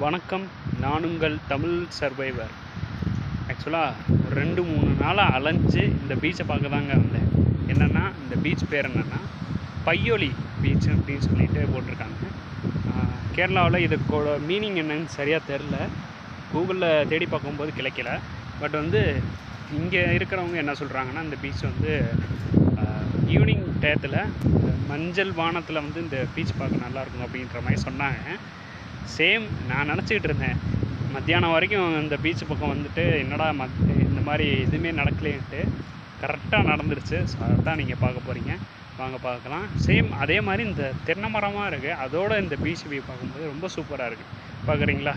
வணக்கம். நான் உங்கள் தமிழ் சர்வைவர். ஆக்சுவலாக ஒரு 2-3 நாளாக அலைஞ்சு இந்த பீச்சை பார்க்க தாங்க வந்தேன். என்னென்னா, இந்த பீச் பேர் என்னென்னா பையோலி பீச் அப்படின்னு சொல்லிட்டு போட்டிருக்காங்க. கேரளாவில் இதுக்கோட மீனிங் என்னன்னு சரியாக தெரில. கூகுளில் தேடி பார்க்கும்போது கிடைக்கல. பட் இங்கே இருக்கிறவங்க என்ன சொல்கிறாங்கன்னா, இந்த பீச் ஈவினிங் டயத்தில் மஞ்சள் வானத்தில் இந்த பீச் பார்க்க நல்லாயிருக்கும் அப்படின்ற மாதிரி சொன்னாங்க. சேம் நான் நினச்சிக்கிட்டு இருந்தேன். மத்தியானம் வரைக்கும் இந்த பீச் பக்கம் என்னடா இந்த மாதிரி எதுவுமே நடக்கலேன்ட்டு கரெக்டாக நடந்துருச்சு. ஸோ அதான் நீங்கள் பார்க்க போகிறீங்க. வாங்க பார்க்கலாம். சேம் அதே மாதிரி இந்த தென்னை மரமாக இருக்குது. அதோட இந்த பீச் வியூ பார்க்கும்போது ரொம்ப சூப்பராக இருக்குது. பார்க்குறீங்களா?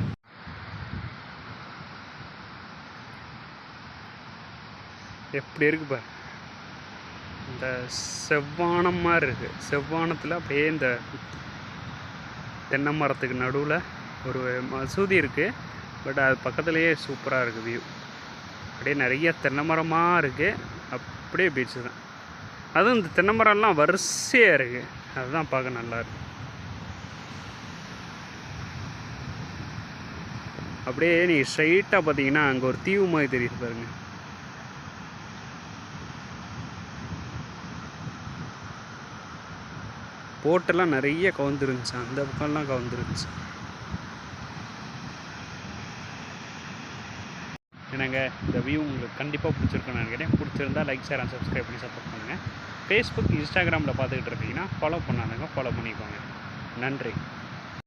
எப்படி இருக்குது பாரு. இந்த செவ்வானமாக இருக்குது. செவ்வானத்தில் அப்படியே இந்த தென்னை மரத்துக்கு நடுவில் ஒரு மசூதி இருக்குது. பட் அது பக்கத்துலேயே சூப்பராக இருக்குது வியூ. அப்படியே நிறைய தென்னை மரமாக இருக்குது. அப்படியே பீச்சு தான். அதுவும் இந்த தென்னை மரம்லாம் வரிசையாக இருக்குது. அதுதான் பார்க்க நல்லாயிருக்கு. அப்படியே நீங்கள் ஸ்ட்ரைட்டாக பார்த்தீங்கன்னா அங்கே ஒரு தீவு மாதிரி தெரியுது பாருங்க. போட்டெல்லாம் நிறைய கவுந்துருந்துச்சு. அந்த பக்கம்லாம் கவுந்துருந்துச்சு. என்னங்க, இந்த வியூ உங்களுக்கு கண்டிப்பாக பிடிச்சிருக்குன்னு நினைக்கிறேன். பிடிச்சிருந்தா லைக், ஷேர் அண்ட் சப்ஸ்கிரைப் பண்ணி சப்போர்ட் பண்ணுங்கள். ஃபேஸ்புக், இன்ஸ்டாகிராமில் பார்த்துக்கிட்டு இருக்கீங்கன்னா ஃபாலோ பண்ணாதுங்க, ஃபாலோ பண்ணிக்கோங்க. நன்றி.